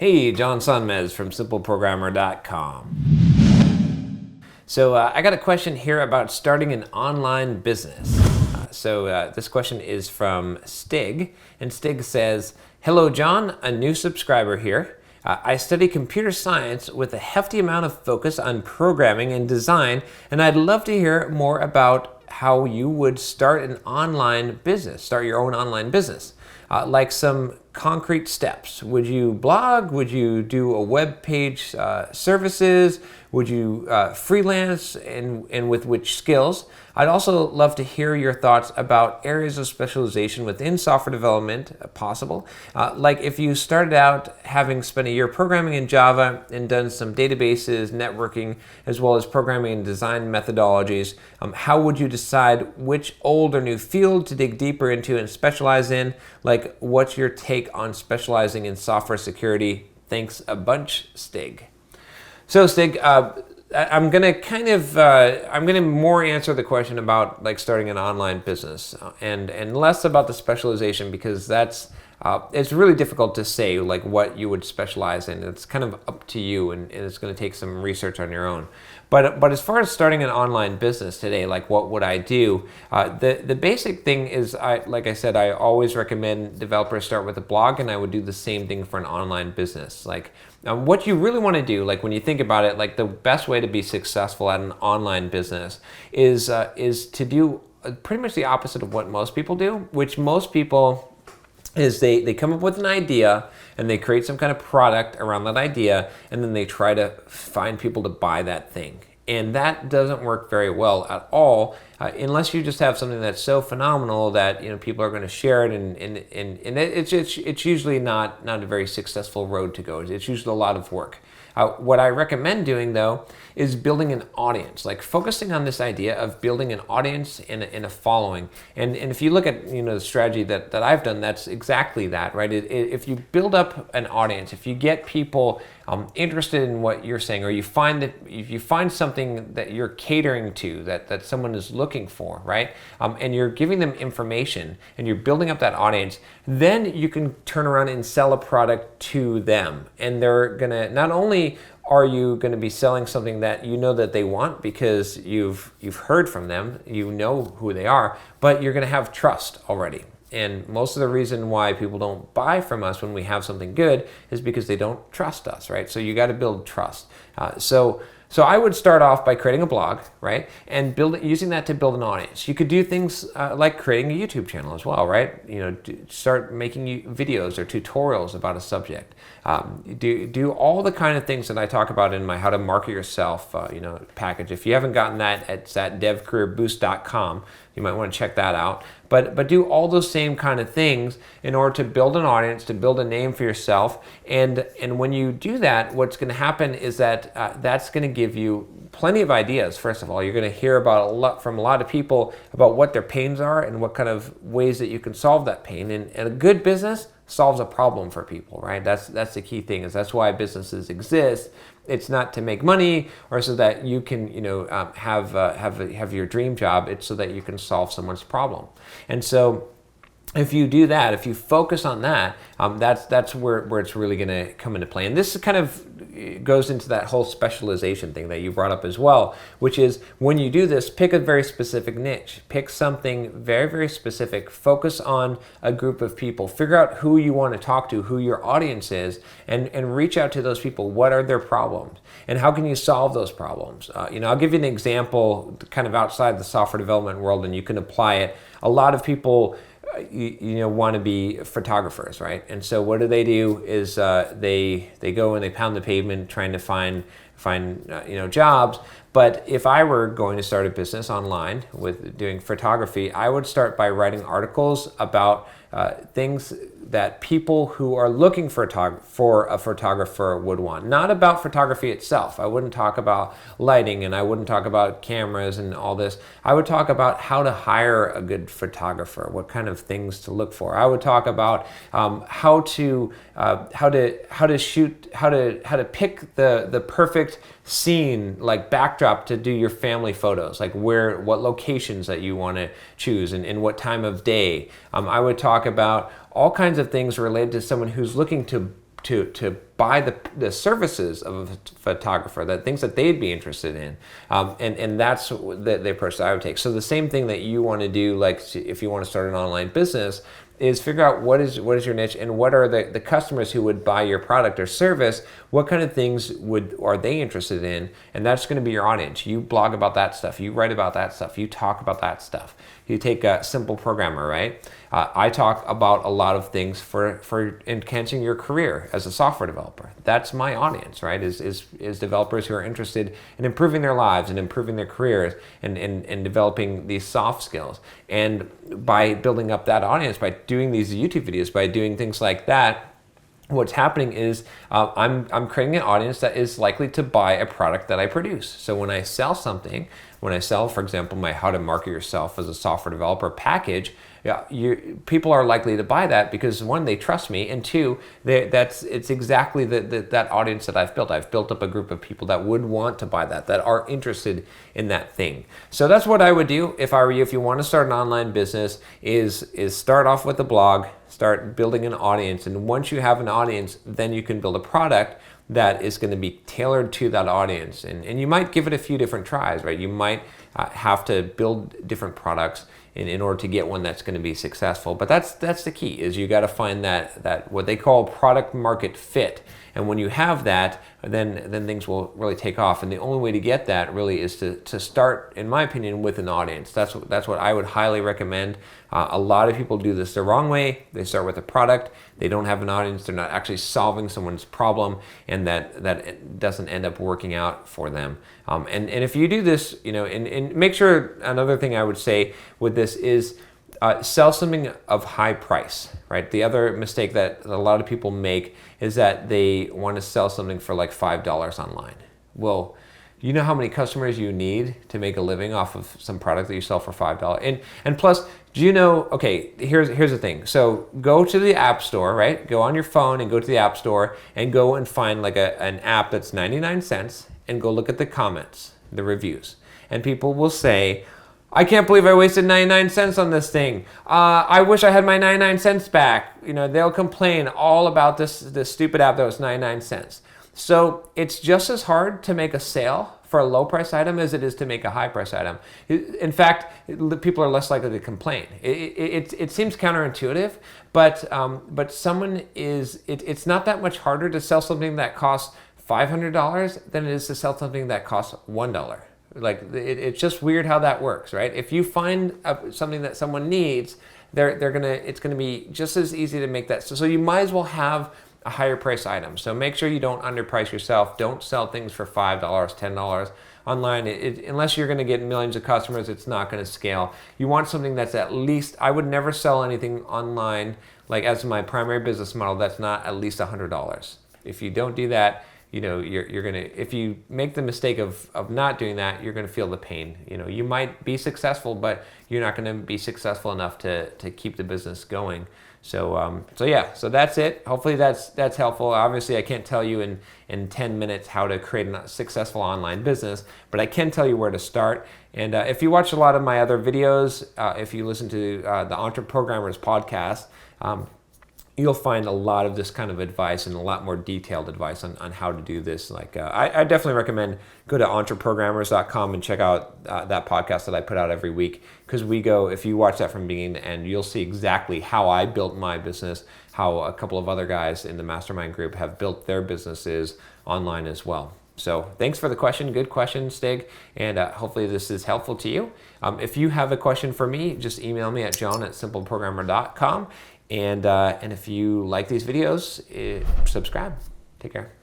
Hey, John Sonmez from simpleprogrammer.com. So I got a question here about starting an online business. This question is from Stig, and Stig says, "Hello, John, a new subscriber here. I study computer science with a hefty amount of focus on programming and design, and I'd love to hear more about how you would start an online business, start your own online business. Like some concrete steps. Would you blog? Would you do a web page services? Would you freelance, and with which skills? I'd also love to hear your thoughts about areas of specialization within software development, possible. Like if you started out having spent a year programming in Java and done some databases, networking, as well as programming and design methodologies, how would you decide which old or new field to dig deeper into and specialize in? Like, what's your take on specializing in software security? Thanks a bunch, Stig." So Stig, I'm gonna more answer the question about like starting an online business and less about the specialization, because it's really difficult to say like what you would specialize in. It's kind of up to you, and it's going to take some research on your own. But as far as starting an online business today, like what would I do? The basic thing is, like I said, I always recommend developers start with a blog, and I would do the same thing for an online business. Like what you really want to do, like when you think about it, like the best way to be successful at an online business is to do pretty much the opposite of what most people do, which most people is they come up with an idea and they create some kind of product around that idea, and then they try to find people to buy that thing. And that doesn't work very well at all unless you just have something that's so phenomenal that people are going to share it, and it's usually not a very successful road to go. It's usually a lot of work. What I recommend doing, though, is building an audience, like focusing on this idea of building an audience and a following. And if you look at the strategy that I've done, that's exactly that, right? If you build up an audience, if you get people interested in what you're saying, or you find something that you're catering to, that someone is looking for, right? And you're giving them information and you're building up that audience, then you can turn around and sell a product to them. And they're gonna, not only are you going to be selling something that that they want because you've heard from them, who they are, but you're going to have trust already. And most of the reason why people don't buy from us when we have something good is because they don't trust us, right? So you got to build trust. So I would start off by creating a blog, right? And using that to build an audience. You could do things like creating a YouTube channel as well, right? Start making videos or tutorials about a subject. Do all the kind of things that I talk about in my How to Market Yourself package. If you haven't gotten that, it's at devcareerboost.com. You might want to check that out. But do all those same kind of things in order to build an audience, to build a name for yourself. And when you do that, what's going to happen is that that's going to give you plenty of ideas. First of all, you're going to hear from a lot of people about what their pains are and what kind of ways that you can solve that pain. And a good business solves a problem for people, right? That's the key thing. That's why businesses exist. It's not to make money or so that you can have your dream job. It's so that you can solve someone's problem. And so if you do that, if you focus on that, that's where it's really going to come into play. And this kind of goes into that whole specialization thing that you brought up as well, which is when you do this, pick a very specific niche. Pick something very, very specific. Focus on a group of people. Figure out who you want to talk to, who your audience is, and reach out to those people. What are their problems? And how can you solve those problems? I'll give you an example kind of outside the software development world, and you can apply it. A lot of people want to be photographers, right? And so what do is they go and they pound the pavement trying to find jobs. But if I were going to start a business online with doing photography, I would start by writing articles about things that people who are looking for a photographer would want. Not about photography itself. I wouldn't talk about lighting, and I wouldn't talk about cameras and all this. I would talk about how to hire a good photographer, what kind of things to look for. I would talk about how to shoot, how to pick the perfect scene, like backdrop, to do your family photos, like what locations that you want to choose and what time of day. I would talk about all kinds of things related to someone who's looking to to buy the services of a photographer, that things that they'd be interested in, and that's the approach that I would take. So the same thing that you want to do, like if you want to start an online business, is figure out what is your niche and what are the customers who would buy your product or service. What kind of things are they interested in, and that's going to be your audience. You blog about that stuff, you write about that stuff, you talk about that stuff. You take a Simple Programmer, right? I talk about a lot of things for enhancing your career as a software developer. That's my audience, right? Is developers who are interested in improving their lives and improving their careers and developing these soft skills. And by building up that audience, by doing these YouTube videos, by doing things like that, what's happening is I'm creating an audience that is likely to buy a product that I produce. So when I sell something, for example, my How to Market Yourself as a Software Developer package, people are likely to buy that because, one, they trust me, and two, it's exactly that audience that I've built. I've built up a group of people that would want to buy that are interested in that thing. So that's what I would do if I were you. If you want to start an online business, is start off with a blog, start building an audience, and once you have an audience, then you can build a product that is going to be tailored to that audience. And you might give it a few different tries, right? You might have to build different products in order to get one that's going to be successful. But that's the key, is you got to find that what they call product market fit. And when you have that, then things will really take off. And the only way to get that really is to start, in my opinion, with an audience. That's what I would highly recommend. A lot of people do this the wrong way. They start with a product. They don't have an audience. They're not actually solving someone's problem, and that doesn't end up working out for them. And if you do this, and make sure, another thing I would say with this is sell something of high price, right? The other mistake that a lot of people make is that they want to sell something for like $5 online. Well, you know how many customers you need to make a living off of some product that you sell for $5? And plus, do you know, okay, here's the thing. So go to the App Store, right? Go on your phone and go to the App Store and go and find like an app that's 99 cents and go look at the comments, the reviews. And people will say, I can't believe I wasted 99 cents on this thing. I wish I had my 99 cents back. They'll complain all about this stupid app that was 99 cents. So it's just as hard to make a sale for a low price item as it is to make a high price item. In fact, people are less likely to complain. It seems counterintuitive, but it's not that much harder to sell something that costs $500 than it is to sell something that costs $1. Like, it's just weird how that works, right? If you find something that someone needs, it's gonna be just as easy to make that. So you might as well have a higher price item. So make sure you don't underprice yourself. Don't sell things for $5, $10 online. Unless you're gonna get millions of customers, it's not gonna scale. You want something that's at least, I would never sell anything online, like as my primary business model, that's not at least $100. If you don't do that, you're gonna, if you make the mistake of not doing that, you're gonna feel the pain. You might be successful, but you're not gonna be successful enough to keep the business going. So that's it. Hopefully that's helpful. Obviously, I can't tell you in 10 minutes how to create a successful online business, but I can tell you where to start. And if you watch a lot of my other videos, if you listen to the Entreprogrammers podcast, you'll find a lot of this kind of advice and a lot more detailed advice on how to do this. Like I definitely recommend go to entreprogrammers.com and check out that podcast that I put out every week, because if you watch that from beginning to end, you'll see exactly how I built my business, how a couple of other guys in the mastermind group have built their businesses online as well. So thanks for the question. Good question, Stig. And hopefully this is helpful to you. If you have a question for me, just email me at john@simpleprogrammer.com. And if you like these videos, subscribe. Take care.